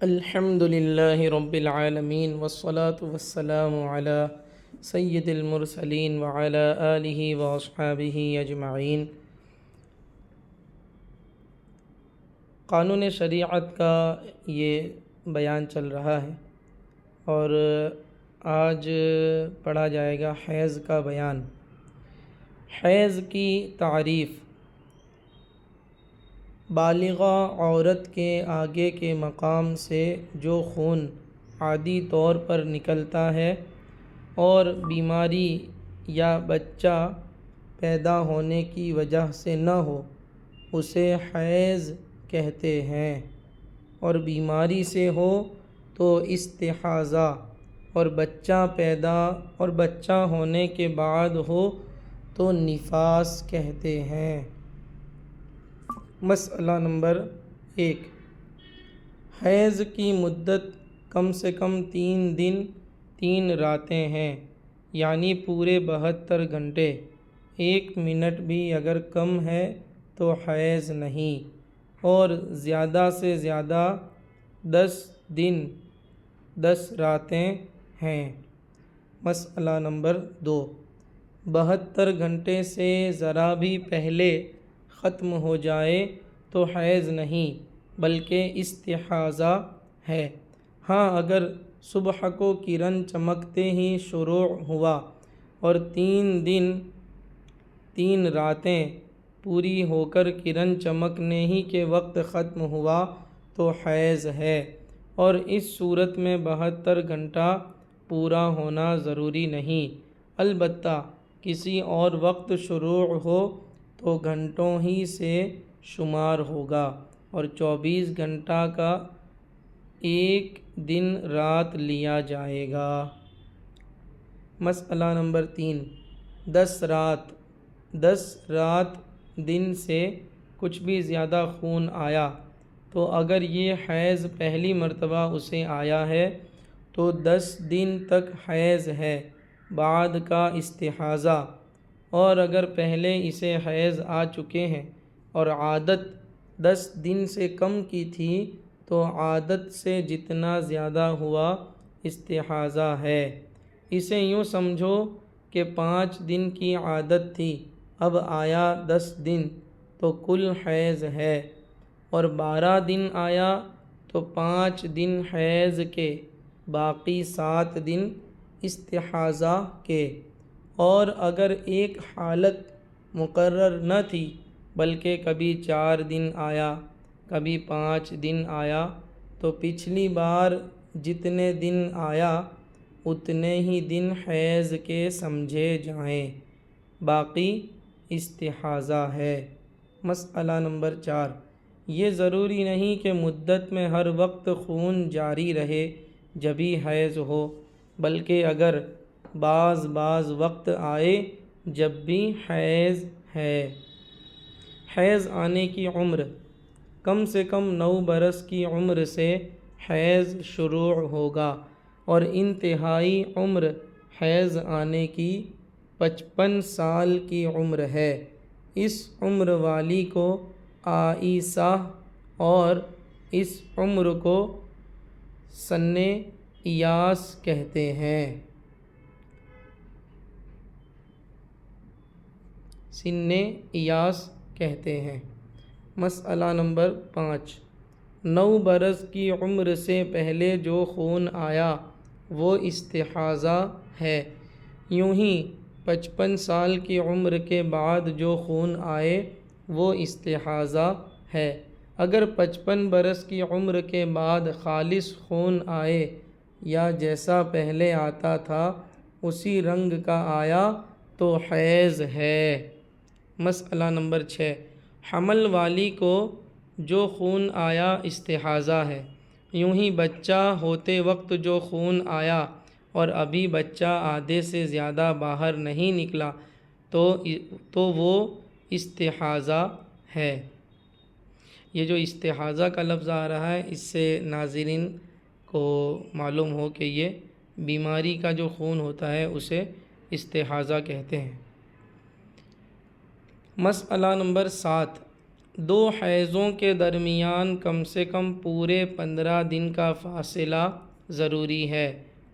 الحمد للہ رب العالمین والصلاة والسلام علی سید المرسلین وعلی آلہ واصحابہ اجمعین۔ قانون شریعت کا یہ بیان چل رہا ہے اور آج پڑھا جائے گا حیض کا بیان۔ حیض کی تعریف: بالغہ عورت کے آگے کے مقام سے جو خون عادی طور پر نکلتا ہے اور بیماری یا بچہ پیدا ہونے کی وجہ سے نہ ہو اسے حیض کہتے ہیں، اور بیماری سے ہو تو استحاضہ، اور بچہ ہونے کے بعد ہو تو نفاس کہتے ہیں۔ مسئلہ نمبر 1، حیض کی مدت کم سے کم 3 دن 3 راتیں ہیں، یعنی پورے 72 گھنٹے۔ 1 منٹ بھی اگر کم ہے تو حیض نہیں، اور زیادہ سے زیادہ 10 دن 10 راتیں ہیں۔ مسئلہ نمبر 2، 72 گھنٹے سے ذرا بھی پہلے ختم ہو جائے تو حیض نہیں بلکہ استحاضہ ہے۔ ہاں، اگر صبح کو کرن چمکتے ہی شروع ہوا اور 3 دن 3 راتیں پوری ہو کر کرن چمکنے ہی کے وقت ختم ہوا تو حیض ہے، اور اس صورت میں 72 گھنٹہ پورا ہونا ضروری نہیں، البتہ کسی اور وقت شروع ہو تو گھنٹوں ہی سے شمار ہوگا، اور 24 گھنٹہ کا 1 دن رات لیا جائے گا۔ مسئلہ نمبر 3، 10 رات دن سے کچھ بھی زیادہ خون آیا تو اگر یہ حیض پہلی مرتبہ اسے آیا ہے تو 10 دن تک حیض ہے، بعد کا استحاضہ، اور اگر پہلے اسے حیض آ چکے ہیں اور عادت 10 دن سے کم کی تھی تو عادت سے جتنا زیادہ ہوا استحاضہ ہے۔ اسے یوں سمجھو کہ 5 دن کی عادت تھی، اب آیا 10 دن تو کل حیض ہے، اور 12 دن آیا تو 5 دن حیض کے، باقی 7 دن استحاضہ کے۔ اور اگر ایک حالت مقرر نہ تھی بلکہ کبھی 4 دن آیا کبھی 5 دن آیا تو پچھلی بار جتنے دن آیا اتنے ہی دن حیض کے سمجھے جائیں، باقی استحاضہ ہے۔ مسئلہ نمبر 4، یہ ضروری نہیں کہ مدت میں ہر وقت خون جاری رہے جبھی حیض ہو، بلکہ اگر بعض وقت آئے جب بھی حیض ہے۔ حیض آنے کی عمر: کم سے کم 9 برس کی عمر سے حیض شروع ہوگا، اور انتہائی عمر حیض آنے کی 55 سال کی عمر ہے۔ اس عمر والی کو عائسہ اور اس عمر کو سن ایاس کہتے ہیں۔ مسئلہ نمبر 5، 9 برس کی عمر سے پہلے جو خون آیا وہ استحاضہ ہے، یوں ہی 55 سال کی عمر کے بعد جو خون آئے وہ استحاضہ ہے۔ اگر 55 برس کی عمر کے بعد خالص خون آئے یا جیسا پہلے آتا تھا اسی رنگ کا آیا تو حیض ہے۔ مسئلہ نمبر 6، حمل والی کو جو خون آیا استحاضہ ہے، یوں ہی بچہ ہوتے وقت جو خون آیا اور ابھی بچہ آدھے سے زیادہ باہر نہیں نکلا تو وہ استحاضہ ہے۔ یہ جو استحاضہ کا لفظ آ رہا ہے اس سے ناظرین کو معلوم ہو کہ یہ بیماری کا جو خون ہوتا ہے اسے استحاضہ کہتے ہیں۔ مسئلہ نمبر 7، دو حیضوں کے درمیان کم سے کم پورے 15 دن کا فاصلہ ضروری ہے۔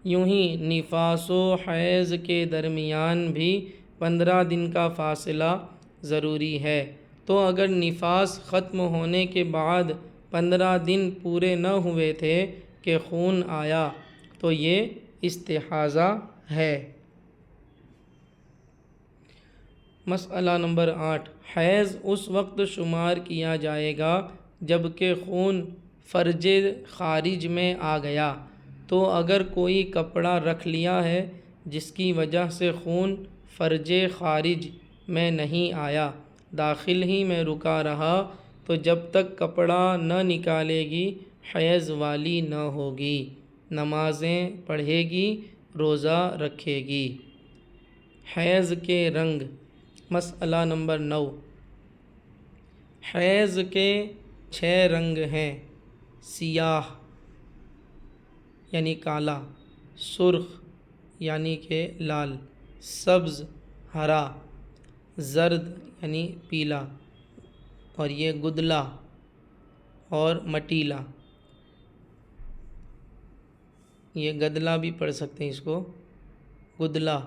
یوں ہی نفاس و حیض کے درمیان بھی 15 دن کا فاصلہ ضروری ہے۔ تو اگر نفاس ختم ہونے کے بعد 15 دن پورے نہ ہوئے تھے کہ خون آیا تو یہ استحاضہ ہے۔ مسئلہ نمبر 8، حیض اس وقت شمار کیا جائے گا جب کہ خون فرج خارج میں آ گیا۔ تو اگر کوئی کپڑا رکھ لیا ہے جس کی وجہ سے خون فرج خارج میں نہیں آیا، داخل ہی میں رکا رہا، تو جب تک کپڑا نہ نکالے گی حیض والی نہ ہوگی، نمازیں پڑھے گی، روزہ رکھے گی۔ حیض کے رنگ۔ مسئلہ نمبر 9، حیض کے 6 رنگ ہیں: سیاہ یعنی کالا، سرخ یعنی کہ لال، سبز ہرا، زرد یعنی پیلا، اور یہ گدلا اور مٹیلا، یہ گدلا بھی پڑھ سکتے ہیں اس کو، گدلا۔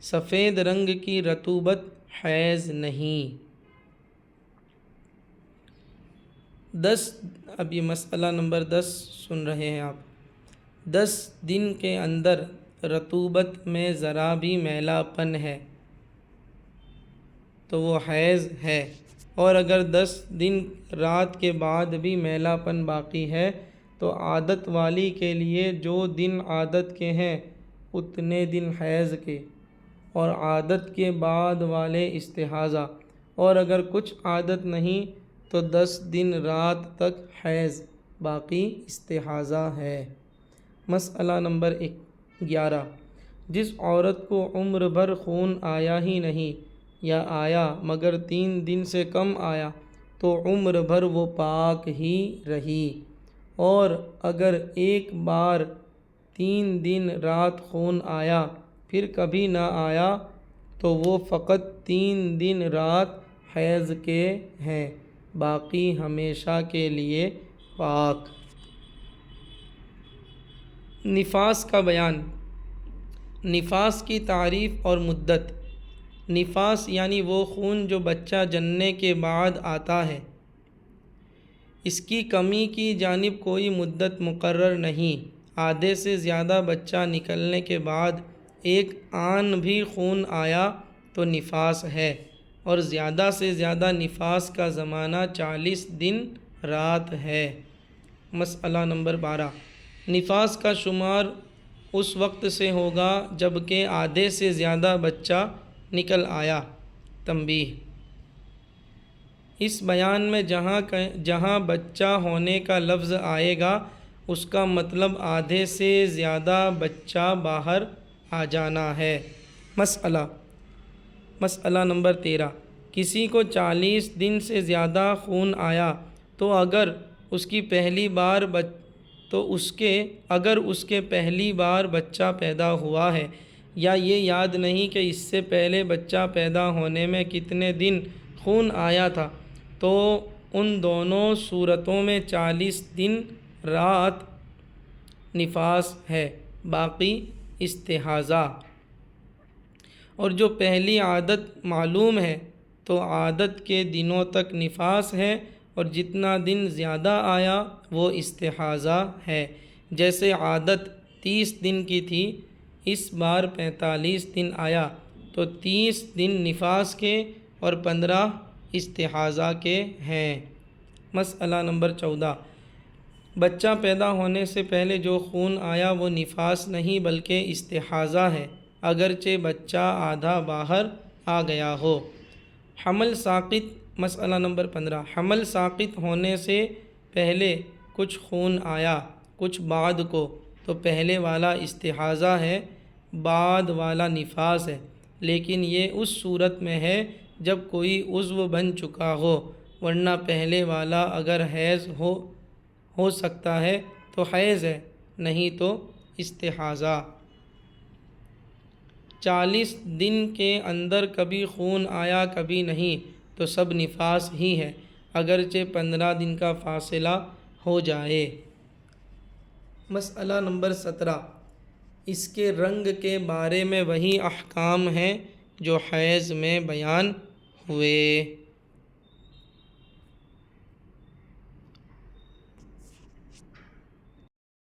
سفید رنگ کی رطوبت حیض نہیں۔ اب یہ مسئلہ نمبر 10 سن رہے ہیں آپ۔ 10 دن کے اندر رطوبت میں ذرا بھی میلا پن ہے تو وہ حیض ہے، اور اگر 10 دن رات کے بعد بھی میلا پن باقی ہے تو عادت والی کے لیے جو دن عادت کے ہیں اتنے دن حیض کے، اور عادت کے بعد والے استحاضہ، اور اگر کچھ عادت نہیں تو 10 دن رات تک حیض، باقی استحاضہ ہے۔ مسئلہ نمبر 11، جس عورت کو عمر بھر خون آیا ہی نہیں یا آیا مگر 3 دن سے کم آیا تو عمر بھر وہ پاک ہی رہی، اور اگر ایک بار 3 دن رات خون آیا پھر کبھی نہ آیا تو وہ فقط 3 دن رات حیض کے ہیں، باقی ہمیشہ کے لیے پاک۔ نفاس کا بیان۔ نفاس کی تعریف اور مدت۔ نفاس یعنی وہ خون جو بچہ جننے کے بعد آتا ہے، اس کی کمی کی جانب کوئی مدت مقرر نہیں۔ آدھے سے زیادہ بچہ نکلنے کے بعد ایک آن بھی خون آیا تو نفاس ہے، اور زیادہ سے زیادہ نفاس کا زمانہ 40 دن رات ہے۔ مسئلہ نمبر 12، نفاس کا شمار اس وقت سے ہوگا جب کہ آدھے سے زیادہ بچہ نکل آیا۔ تنبیہ: اس بیان میں جہاں بچہ ہونے کا لفظ آئے گا اس کا مطلب آدھے سے زیادہ بچہ باہر آ جانا ہے۔ مسئلہ نمبر 13، کسی کو 40 دن سے زیادہ خون آیا تو اگر اس کے پہلی بار بچہ پیدا ہوا ہے یا یہ یاد نہیں کہ اس سے پہلے بچہ پیدا ہونے میں کتنے دن خون آیا تھا، تو ان دونوں صورتوں میں 40 دن رات نفاس ہے، باقی استحاضہ۔ اور جو پہلی عادت معلوم ہے تو عادت کے دنوں تک نفاس ہے، اور جتنا دن زیادہ آیا وہ استحاضہ ہے۔ جیسے عادت 30 دن کی تھی، اس بار 45 دن آیا تو 30 دن نفاس کے اور 15 استحاضہ کے ہیں۔ مسئلہ نمبر 14، بچہ پیدا ہونے سے پہلے جو خون آیا وہ نفاس نہیں بلکہ استحاضہ ہے، اگرچہ بچہ آدھا باہر آ گیا ہو۔ حمل ساقط۔ مسئلہ نمبر 15، حمل ساقط ہونے سے پہلے کچھ خون آیا کچھ بعد کو تو پہلے والا استحاضہ ہے، بعد والا نفاس ہے، لیکن یہ اس صورت میں ہے جب کوئی عضو بن چکا ہو، ورنہ پہلے والا اگر حیض ہو سکتا ہے تو حیض ہے، نہیں تو استحاضہ۔ 40 دن کے اندر کبھی خون آیا کبھی نہیں تو سب نفاس ہی ہے، اگرچہ 15 دن کا فاصلہ ہو جائے۔ مسئلہ نمبر 17، اس کے رنگ کے بارے میں وہی احکام ہیں جو حیض میں بیان ہوئے۔